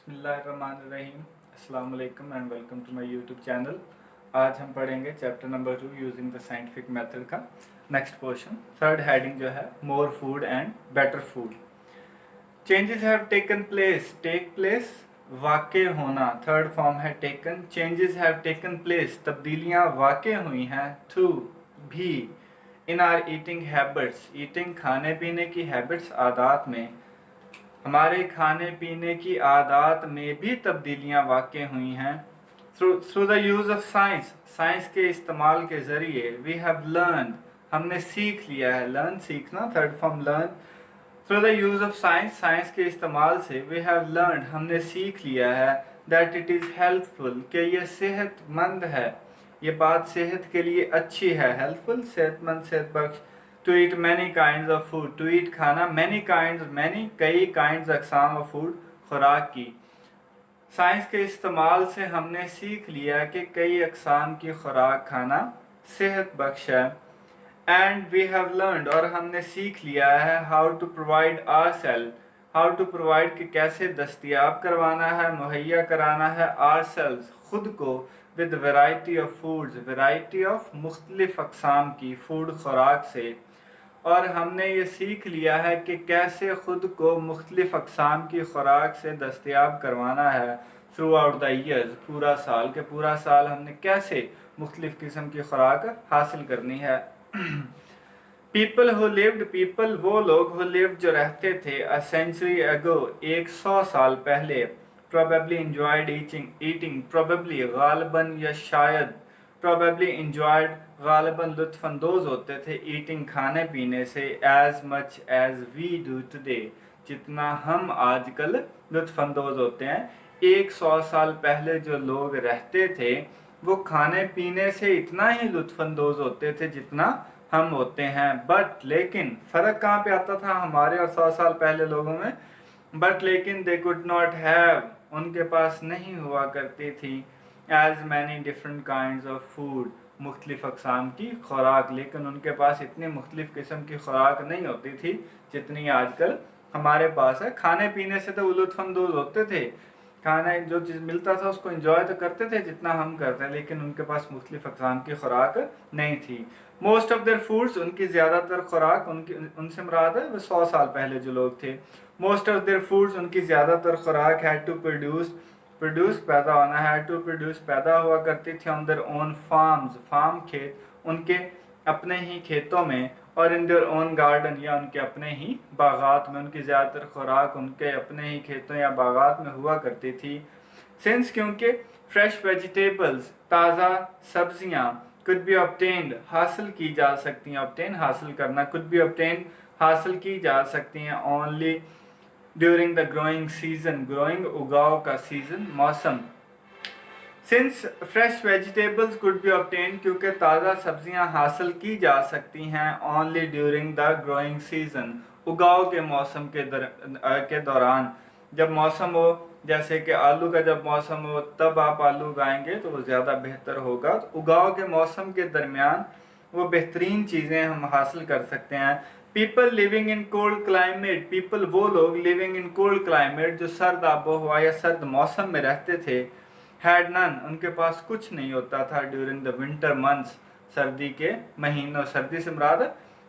बिस्मिल्लाहिर्रहमानिर्रहीम। अस्सलाम वालेकुम and welcome to my YouTube channel. आज हम पढ़ेंगे chapter number 2 using the scientific method का नेक्स्ट पोर्शन। थर्ड हेडिंग जो है more food and better food. Changes have taken place, take place वाक़ होना, थर्ड फॉर्म है taken. Changes have taken place, तब्दीलियाँ वाक़ हुई हैं, थ्रू भी, in our eating habits, eating खाने पीने की हैबिट्स आदात में, हमारे खाने पीने की आदात में भी तब्दीलियाँ वाक़ हुई हैं। Through the use of science, science के इस्तेमाल के ज़रिए, वी हैव लर्न, हमने सीख लिया है, लर्न सीखना, third form learn. Through the use of science, science के इस्तेमाल से, वी हैव लर्न, हमने सीख लिया है, दैट इट इज़ हेल्पफुल, कि ये सेहतमंद है, ये बात सेहत के लिए अच्छी है, हेल्पफुल सेहतमंद, सेहत बख्श। To eat many kind of food, to eat खाना, मैनी काइंड, मैनी कई काइंड अकसाम ऑफ फूड, खुराक की। साइंस के इस्तेमाल से हमने सीख लिया कि कई अकसाम की खुराक खाना सेहत बख्श है। एंड वी हैव लर्नड, और हमने सीख लिया है, how to provide our self, how to provide, कि कैसे दस्तयाब करवाना है, मुहैया कराना है, आवर सेल्फ, खुद को, with variety of foods, variety of मुख्तलिफ अकसाम की फूड खुराक से। और हमने ये सीख लिया है कि कैसे ख़ुद को मुख्तलिफ अकसाम की खुराक से दस्तयाब करवाना है थ्रू आउट द ईयर्स, पूरा साल के पूरा साल हमने कैसे मुख्तलिफ किस्म की खुराक हासिल करनी है। पीपल हु लिव्ड, पीपल वो लोग, हु लिव्ड जो रहते थे, अ सेंचुरी अगो, 100 साल पहले, प्रोबेबली इंजॉयड ईटिंग, प्रोबेबली गालिबन या शायद, प्रोबेबली इंजॉयड गालिबन लुत्फ़अंदोज़ होते थे, ईटिंग खाने पीने से, as much as we do today, जितना हम आजकल लुत्फ़अंदोज़ होते हैं। 100 साल पहले जो लोग रहते थे वो खाने पीने से इतना ही लुत्फ़अंदोज़ होते थे जितना हम होते हैं। बट लेकिन फ़र्क कहाँ पे आता था हमारे और 100 साल पहले लोगों में? बट लेकिन दे कुड नॉट हैव, उनके पास नहीं हुआ करती थी, as many different kinds of food, मुख्तलिफ अकसाम की खुराक, लेकिन उनके पास इतनी मुख्तलिफ किस्म की खुराक नहीं होती थी जितनी आजकल हमारे पास है। खाने पीने से तो वो लुत्फ़अंदोज़ होते थे, खाना जो चीज़ मिलता था उसको एंजॉय तो करते थे जितना हम करते हैं, लेकिन उनके पास मुख्तलिफ अकसाम की खुराक नहीं थी। मोस्ट ऑफ देयर फूड्स, उनकी ज़्यादातर खुराक, उनकी उनसे मुराद है वो 100 साल पहले जो लोग थे। मोस्ट ऑफ देयर फूड्स, उनकी ज़्यादातर खुराक, हैड टू प्रोड्यूस पैदा होना, हैड टू प्रोड्यूस पैदा हुआ करती थी, on their own farms, farm खेत, उनके अपने ही खेतों में, और इन देयर ओन गार्डन, या उनके अपने ही बागात में, उनकी ज़्यादातर खुराक उनके अपने ही खेतों या बागात में हुआ करती थी। सिंस, क्योंकि फ्रेश वेजिटेबल्स, ताज़ा सब्जियां, कुड बी ऑब्टेन्ड, हासिल की जा सकती हैं, ऑब्टेन हासिल करना, कुड बी ऑब्टेन्ड हासिल की जा सकती हैं, only during the growing season, growing उगाव का सीजन, मौसम। Since fresh vegetables could be obtained, क्योंकि ताज़ा सब्जियां हासिल की जा सकती हैं, only during the growing season, उगाव के मौसम के दौरान, जब मौसम हो, जैसे कि आलू का जब मौसम हो तब आप आलू उगाएंगे तो वो ज़्यादा बेहतर होगा। तो उगाव के मौसम के दरमियान वो बेहतरीन चीज़ें हम हासिल कर सकते हैं। People living in cold climate, people वो लोग लिविंग इन कोल्ड क्लाइमेट जो सर्द आबो हवा या सर्द मौसम में रहते थे, हैड नन, उनके पास कुछ नहीं होता था, ड्यूरिंग द विंटर मंथ्स, सर्दी के महीनों, सर्दी से मुराद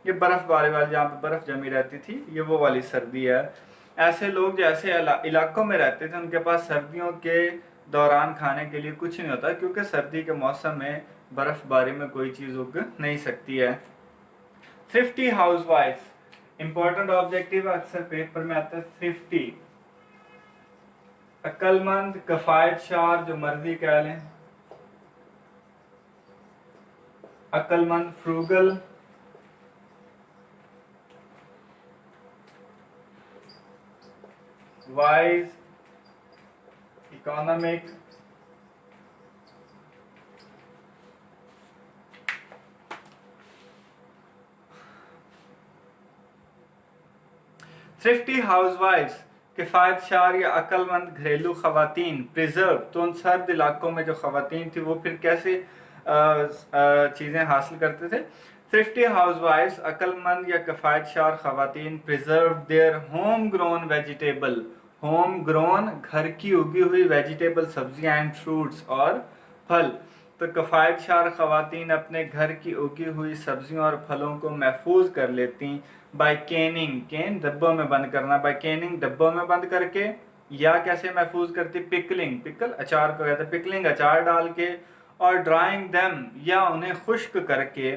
ये बर्फ़बारी वाली जहाँ पे बर्फ़ जमी रहती थी, ये वो वाली सर्दी है। ऐसे लोग जैसे इलाकों में रहते थे उनके पास सर्दियों के दौरान खाने के लिए कुछ नहीं होता, क्योंकि सर्दी के मौसम में बर्फ़बारी में कोई चीज़ उग नहीं सकती है। Thrifty house wife, important objective अक्सर पेपर में आता है। थ्रिफ्टी, अक्लमंद, कफायत शार, जो मर्जी कह लें, अक्लमंद, फ्रूगल, वाइज, इकोनॉमिक, थ्रिफ्टी हाउसवाइफ्स, किफ़ायत शार या अक्लमंद घरेलू ख़वातीन, प्रिजर्व, तो उन सर्द इलाकों में जो ख़वातीन थी वो फिर कैसे चीज़ें हासिल करते थे। थ्रिफ्टी हाउसवाइफ्स, अक्लमंद या किफ़ायत शार ख़वातीन, preserve their home grown vegetable, home grown घर की उगी हुई वेजिटेबल सब्जियां एंड फ्रूट्स और फल। तो कफ़ायतशार ख़वातीन अपने घर की उगी हुई सब्जियों और फलों को महफूज कर लेती बाय कैनिंग, कैन डब्बों में बंद करना, बाय कैनिंग डब्बों में बंद करके, या कैसे महफूज करती, पिकलिंग, पिकल अचार को कहते हैं, पिकलिंग अचार डाल के, और ड्राइंग देम या उन्हें खुश्क करके,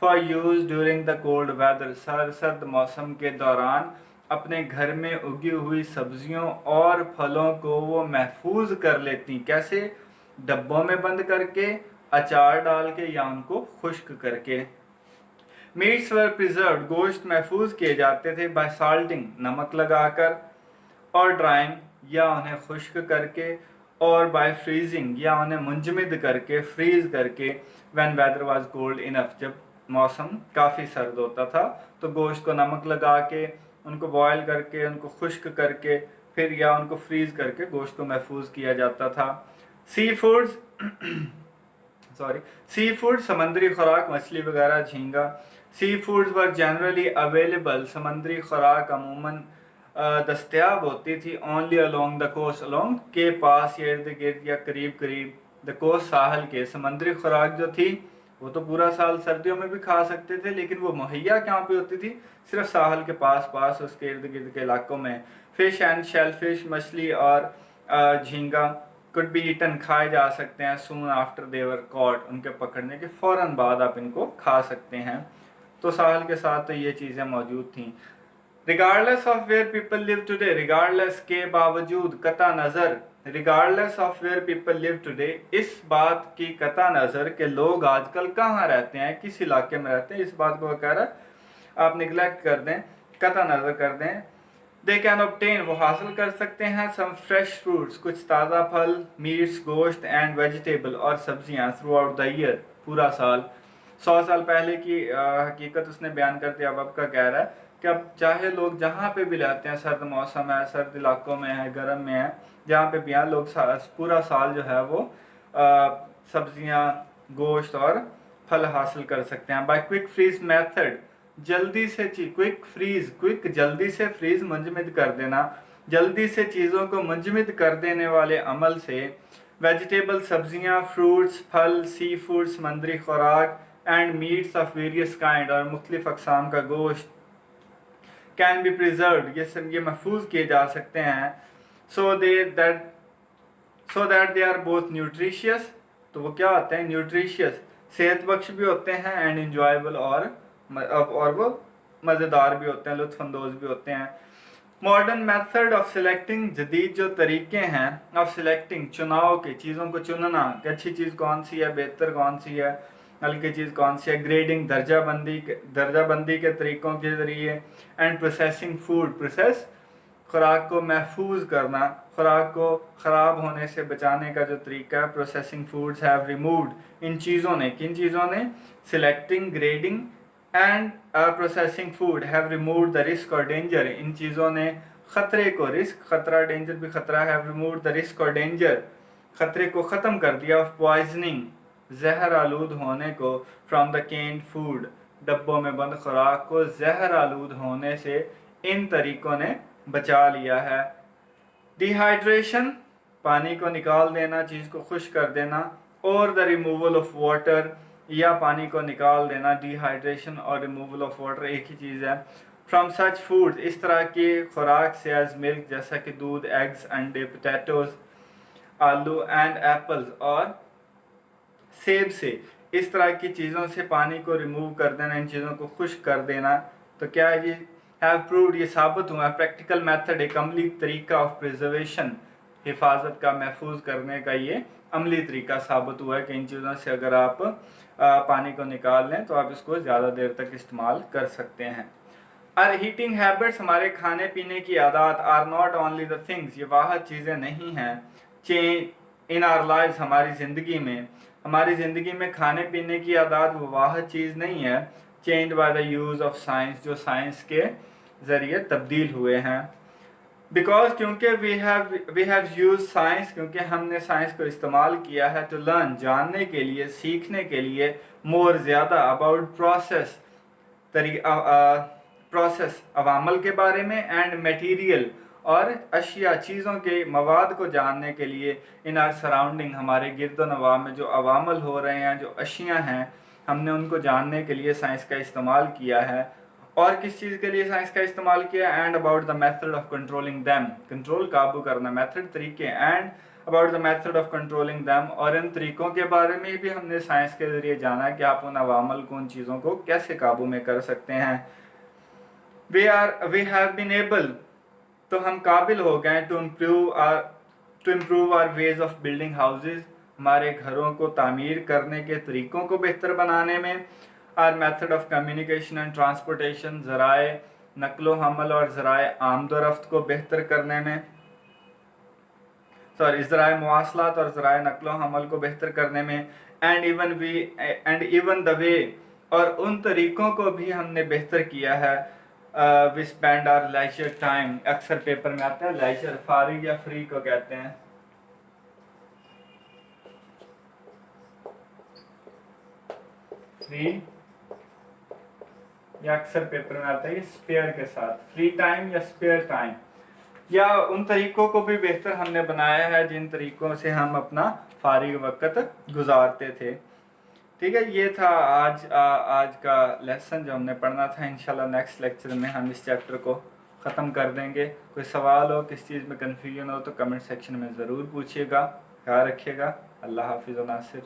for use during the cold weather सर्द मौसम के दौरान अपने घर में उगी हुई सब्जियों और फलों को वो महफूज कर लेती। कैसे? डब्बों में बंद करके, अचार डाल के या उनको खुश्क करके। मीट्स वर प्रिजर्व, गोश्त महफूज किए जाते थे बाय साल्टिंग, नमक लगाकर, और ड्राइंग या उन्हें खुश्क करके, और बाय फ्रीजिंग या उन्हें मुंजमद करके, फ्रीज करके, when weather was cold enough, जब मौसम काफ़ी सर्द होता था तो गोश्त को नमक लगा के, उनको बॉयल करके, उनको खुश्क करके, फिर या उनको फ्रीज करके गोश्त को महफूज किया जाता था। सी फूड्स सी फूड समंदरी खुराक, मछली वगैरह, झींगा। Sea foods were generally available, समंदरी खुराक अमूमन दस्तयाब होती थी only along the coast, along के पास या इर्द गिर्द या करीब करीब, द कोस्ट साहल के। समंदरी खुराक जो थी वो तो पूरा साल सर्दियों में भी खा सकते थे, लेकिन वो मुहैया कहाँ पे होती थी? सिर्फ साहल के पास उसके इर्द गिर्द के इलाकों में। फिश एंड शेलफिश, मछली और झींगा, कुड बी ईटन, खाए जा सकते हैं, सून आफ्टर देवर कॉट, उनके पकड़ने के फ़ौरन बाद आप इनको खा सकते हैं। तो साहल के साथ तो ये चीज़ें मौजूद थीं। Regardless of where people live today, regardless के बावजूद, कता नज़र, regardless of where people live today, इस बात की कता नज़र कि लोग आजकल कहाँ रहते हैं, किस इलाके में रहते हैं, इस बात को कह रहा है आप निगलेक्ट कर दें, कता नज़र कर दें। दे कैन ऑब्टेन, वो हासिल कर सकते हैं, सम फ्रेश फ्रूट्स, कुछ ताज़ा फल, मीट्स, गोश्त, एंड वेजिटेबल, और सब्जियां, थ्रू आउट द ईयर, पूरा साल। 100 साल पहले की हकीकत उसने बयान कर दिया। अब का कह रहा है कि अब चाहे लोग जहाँ पे भी रहते हैं, सर्द मौसम है, सर्द इलाकों में है, गर्म में है, जहाँ पे भी हैं, लोग पूरा साल जो है वो सब्जियां, गोश्त और फल हासिल कर सकते हैं। बाय क्विक फ्रीज मेथड, जल्दी से क्विक फ्रीज, क्विक जल्दी से, फ्रीज मुंजमद कर देना, जल्दी से चीज़ों को मुंजमद कर देने वाले अमल से, वेजिटेबल, सब्जियां, फ्रूट्स, फल, सी फूड, समंदरी खुराक, and meets of various kind, और मुख्तलिफ अक़साम का गोश्त, कैन बी प्रिजर्व, ये महफूज किए जा सकते हैं, so that they are both nutritious, तो वो क्या होते हैं? न्यूट्रिशियस, सेहत बख्श भी होते हैं, एंड इंजॉयबल, और वो मज़ेदार भी होते हैं, लुत्फ़अंदोज़ भी होते हैं। मॉडर्न मेथड ऑफ सिलेक्टिंग, जदीद जो तरीके हैं ऑफ सिलेक्टिंग, चुनाव के, चीज़ों को चुनना कि अच्छी चीज़ कौन सी है, बेहतर कौन सी है, हल्की चीज़ कौन सी है। ग्रेडिंग, दर्जाबंदी के तरीक़ों के ज़रिए। एंड प्रोसेसिंग फूड, प्रोसेस, खुराक को महफूज करना, खुराक को ख़राब होने से बचाने का जो तरीका है। प्रोसेसिंग फूड्स हैव रिमूव्ड, इन चीज़ों ने, किन चीज़ों ने? Selecting, grading and processing food have removed the risk और डेंजर, इन चीज़ों ने ख़तरे को, रिस्क, ख़तरा, डेंजर भी ख़तरा, हैव रिमूव्ड द रिस्क और डेंजर, ख़तरे को ख़त्म कर दिया, ऑफ पॉइजनिंग, जहर आलूद होने को, फ्रॉम द कैन्ड फूड, डब्बों में बंद खुराक को जहर आलूद होने से इन तरीक़ों ने बचा लिया है। डिहाइड्रेशन, पानी को निकाल देना, चीज़ को खुश कर देना, और द रिमूवल ऑफ वाटर, या पानी को निकाल देना। डिहाइड्रेशन और रिमूवल ऑफ वाटर एक ही चीज़ है। फ्रॉम सच फूड, इस तरह की खुराक से, एज मिल्क, जैसा कि दूध, एग्स, अंडे, पोटैटोज़, आलू, एंड एप्पल्स, और सेब से, इस तरह की चीज़ों से पानी को रिमूव कर देना, इन चीज़ों को खुश कर देना। तो क्या है? ये हैव प्रूव्ड, ये साबित हुआ है, प्रैक्टिकल मेथड, एक अमली तरीका ऑफ प्रिजर्वेशन, हिफाजत का, महफूज करने का, ये अमली तरीका साबित हुआ है कि इन चीज़ों से अगर आप पानी को निकाल लें तो आप इसको ज़्यादा देर तक इस्तेमाल कर सकते हैं। आर हीटिंग हैबिट्स, हमारे खाने पीने की आदत, are not only the things, ये वाहद चीज़ें नहीं हैं, चेंज इन आर लाइव्स, हमारी ज़िंदगी में खाने पीने की आदत वो वाहद चीज़ नहीं है, change by the use of science, जो साइंस के ज़रिए तब्दील हुए हैं। बिकॉज, क्योंकि वी हैव यूज साइंस, क्योंकि हमने साइंस को इस्तेमाल किया है, टू लर्न, जानने के लिए, सीखने के लिए, मोर, ज़्यादा, अबाउट प्रोसेस, अवामल के बारे में, एंड मटीरियल, और अशिया चीज़ों के मवाद को जानने के लिए इन आर सराउंडिंग हमारे गिरद नवा में जो अवामल हो रहे हैं, जो अशिया हैं, हमने उनको जानने के लिए साइंस का इस्तेमाल किया है। और किस चीज़ के लिए साइंस का इस्तेमाल किया? And about the method of controlling them, control काबू करना, मेथड तरीके, and about the method of controlling them, और इन तरीक़ों के बारे में भी हमने साइंस के ज़रिए जाना कि आप उन अवामल को, उन चीज़ों को कैसे काबू में कर सकते हैं। वी हैव बीन एबल, तो हम काबिल हो गए to improve our ways of building houses, हमारे घरों को तामीर करने के तरीक़ों को बेहतर बनाने में। Our method of communication and transportation, ज़राए नकलो हमल और ज़राए आमदोरफ्त को बेहतर करने में, ज़राए मवासलात और ज़राए नकलो हमल को बेहतर करने में। एंड इवन द वे, और उन तरीक़ों को भी हमने बेहतर किया है। We spend our leisure time, अक्सर पेपर में आता है लेजर, फारिग या फ्री को कहते हैं। फ्री या अक्सर पेपर में आता है स्पेयर के साथ, फ्री टाइम या स्पेयर टाइम, या उन तरीक़ों को भी बेहतर हमने बनाया है जिन तरीक़ों से हम अपना फारिग वक़्त गुजारते थे। ठीक है, ये था आज का लेसन जो हमने पढ़ना था। इंशाल्लाह नेक्स्ट लेक्चर में हम इस चैप्टर को ख़त्म कर देंगे। कोई सवाल हो, किस चीज़ में कन्फ्यूजन हो तो कमेंट सेक्शन में ज़रूर पूछिएगा। ख्याल रखिएगा। अल्लाह हाफिज़ व नासिर।